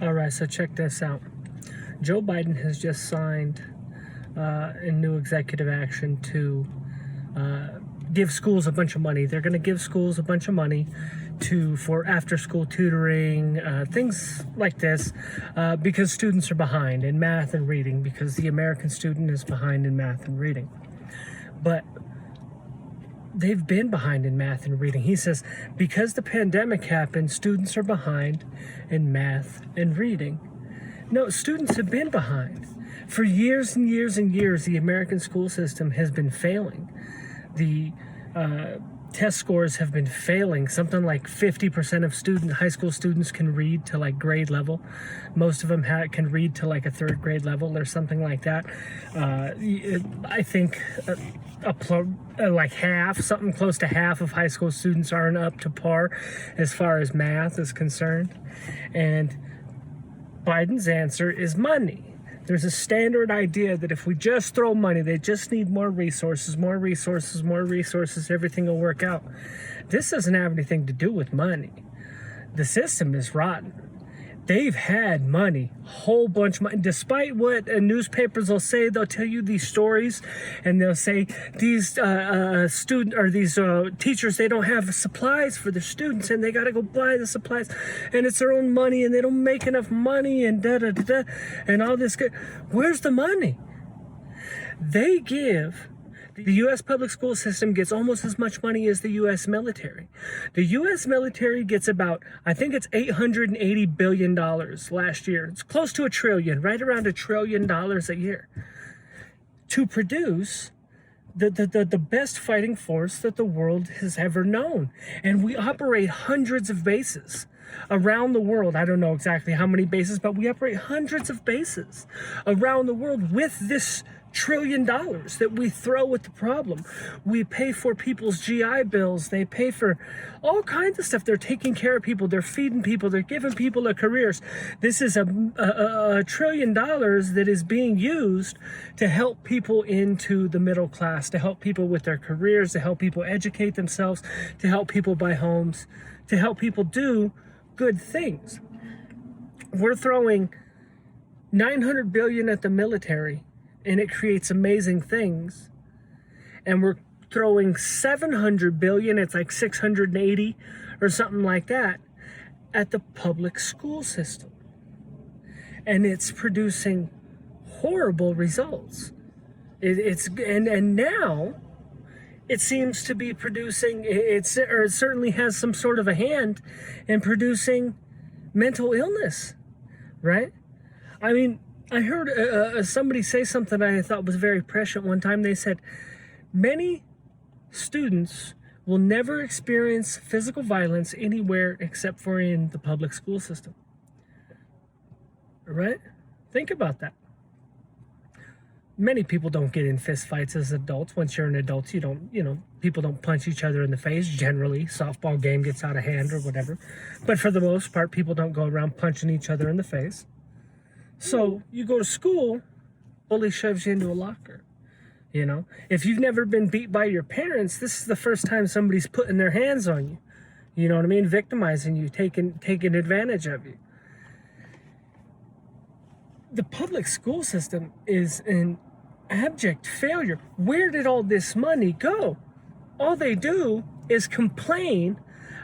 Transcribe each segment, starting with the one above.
All right, so check this out. Joe Biden has just signed a new executive action to give schools a bunch of money. They're going to give schools a bunch of money for after-school tutoring, things like this, because students are behind in math and reading, because the American student is behind in math and reading. But they've been behind in math and reading. He says, because the pandemic happened, students are behind in math and reading. No, students have been behind. For years and years and years, the American school system has been failing. The test scores have been failing. Something like 50% of high school students can read to like grade level. Most of them can read to like a third grade level or something like that. I think like half, something close to half of high school students aren't up to par as far as math is concerned. And Biden's answer is money. There's a standard idea that if we just throw money, they just need more resources, everything will work out. This doesn't have anything to do with money. The system is rotten. They've had money, whole bunch of money. Despite what newspapers will say, they'll tell you these stories, and they'll say these teachers, they don't have supplies for their students, and they got to go buy the supplies, and it's their own money, and they don't make enough money, and and all this good. Where's the money? The U.S. public school system gets almost as much money as the U.S. military. The U.S. military gets about, I think it's $880 billion last year. It's close to $1 trillion, right around $1 trillion a year, to produce the best fighting force that the world has ever known. And we operate hundreds of bases around the world. I don't know exactly how many bases, but we operate hundreds of bases around the world with this $1 trillion that we throw at the problem. We pay for people's GI bills. They pay for all kinds of stuff. They're taking care of people. They're feeding people. They're giving people their careers. This is $1 trillion that is being used to help people into the middle class, to help people with their careers, to help people educate themselves, to help people buy homes, to help people do good things. We're throwing $900 billion at the military, and it creates amazing things. And we're throwing $700 billion, it's like 680 or something like that, at the public school system. And it's producing horrible results. And now it seems to be producing, it certainly has some sort of a hand in producing mental illness, right? I mean, I heard somebody say something I thought was very prescient one time. They said, many students will never experience physical violence anywhere except for in the public school system. Right? Think about that. Many people don't get in fist fights as adults. Once you're an adult, people don't punch each other in the face. Generally, softball game gets out of hand or whatever. But for the most part, people don't go around punching each other in the face. So you go to school, bully shoves you into a locker. If you've never been beat by your parents, this is the first time somebody's putting their hands on you. You know what I mean? Victimizing you, taking advantage of you. The public school system is an abject failure. Where did all this money go? All they do is complain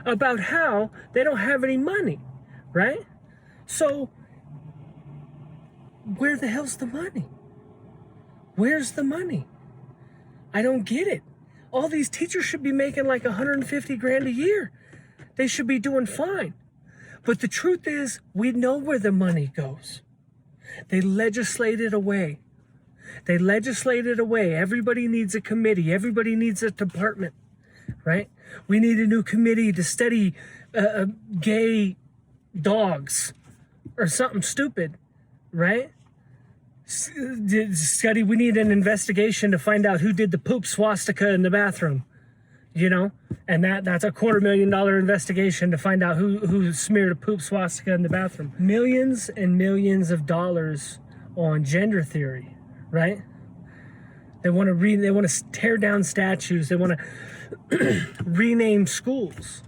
about how they don't have any money, right? So where the hell's the money? Where's the money? I don't get it. All these teachers should be making like 150 grand a year. They should be doing fine. But the truth is, we know where the money goes. They legislate it away. Everybody needs a committee. Everybody needs a department, right? We need a new committee to study gay dogs or something stupid. Right? We need an investigation to find out who did the poop swastika in the bathroom, and that's a $250,000 investigation to find out who smeared a poop swastika in the bathroom. Millions and millions of dollars on gender theory, right? They want to tear down statues. They want to rename schools.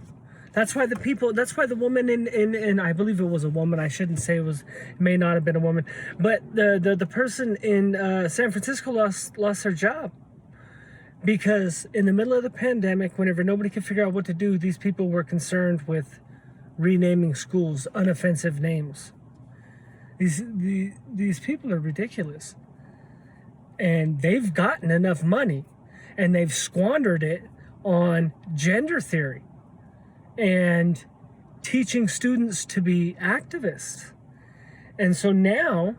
That's why the woman in I believe it was a woman. I shouldn't say it may not have been a woman, but the person in San Francisco lost their job. Because in the middle of the pandemic, whenever nobody could figure out what to do, these people were concerned with renaming schools unoffensive names. These people are ridiculous. And they've gotten enough money, and they've squandered it on gender theory and teaching students to be activists. And so now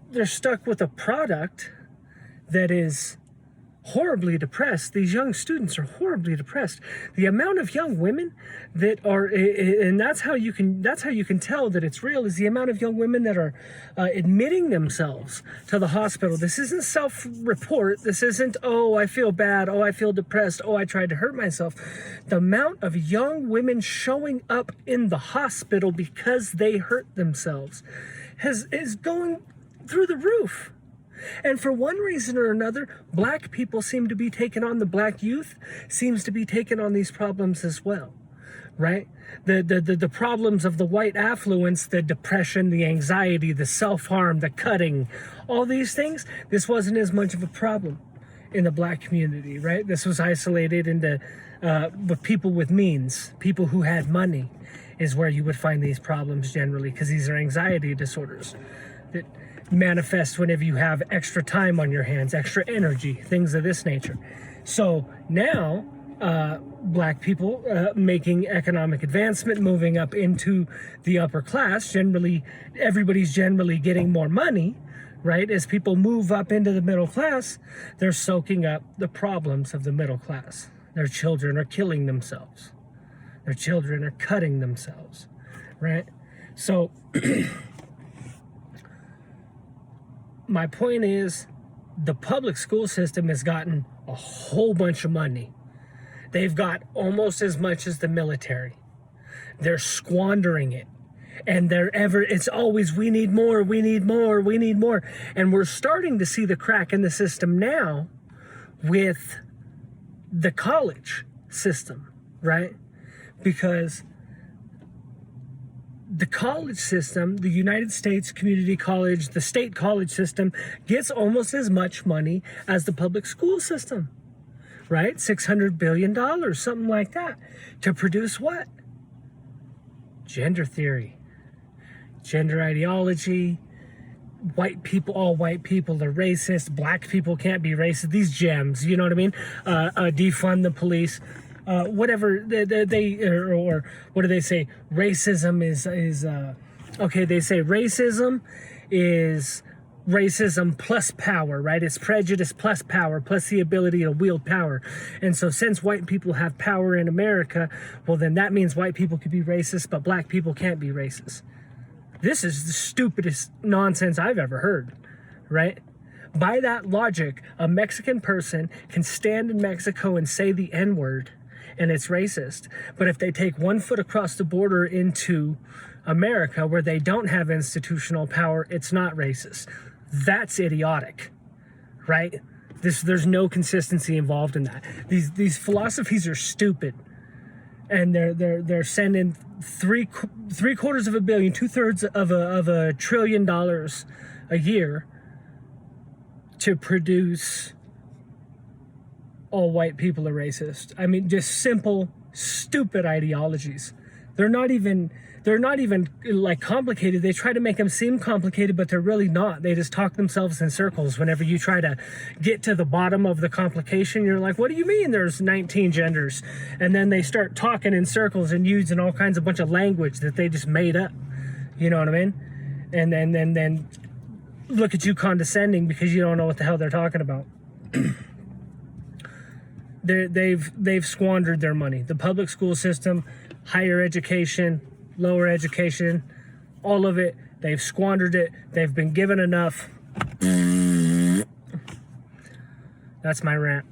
they're stuck with a product that is horribly depressed. These young students are horribly depressed. The amount of young women that are, and that's how you can tell that it's real, is the amount of young women that are admitting themselves to the hospital. This isn't self-report. This isn't, oh, I feel bad. Oh, I feel depressed. Oh, I tried to hurt myself. The amount of young women showing up in the hospital because they hurt themselves is going through the roof. And for one reason or another, black people seem to be taking on, the black youth seems to be taking on these problems as well, right? The problems of the white affluence, the depression, the anxiety, the self-harm, the cutting, all these things, this wasn't as much of a problem in the black community, right? This was isolated into with people with means, people who had money is where you would find these problems generally, because these are anxiety disorders that manifest whenever you have extra time on your hands, extra energy, things of this nature. So now black people making economic advancement, moving up into the upper class, generally everybody's generally getting more money, right? As people move up into the middle class, they're soaking up the problems of the middle class. Their children are killing themselves. Their children are cutting themselves, right? So my point is, the public school system has gotten a whole bunch of money. They've got almost as much as the military. They're squandering it. And it's always, we need more, we need more, we need more. And we're starting to see the crack in the system now with the college system, right? Because the college system, the United States community college, the state college system gets almost as much money as the public school system, right? $600 billion, something like that, to produce what? Gender theory, gender ideology, white people, all white people are racist, black people can't be racist, these gems, you know what I mean? Defund the police. Whatever or what do they say? Racism is okay. They say racism is racism plus power, right? It's prejudice plus power, plus the ability to wield power. And so since white people have power in America, well, then that means white people could be racist, but black people can't be racist. This is the stupidest nonsense I've ever heard, right? By that logic, a Mexican person can stand in Mexico and say the N-word, and it's racist. But if they take 1 foot across the border into America where they don't have institutional power, it's not racist. That's idiotic, right? There's no consistency involved in that. These philosophies are stupid, and they're sending three quarters of a billion, 2/3 of a $1 trillion a year to produce all white people are racist. I mean, just simple, stupid ideologies. They're not even like complicated. They try to make them seem complicated, but they're really not. They just talk themselves in circles. Whenever you try to get to the bottom of the complication, you're like, what do you mean there's 19 genders? And then they start talking in circles and using all kinds of bunch of language that they just made up. You know what I mean? And then look at you condescending because you don't know what the hell they're talking about. They've squandered their money. The public school system, higher education, lower education, all of it, they've squandered it. They've been given enough. That's my rant.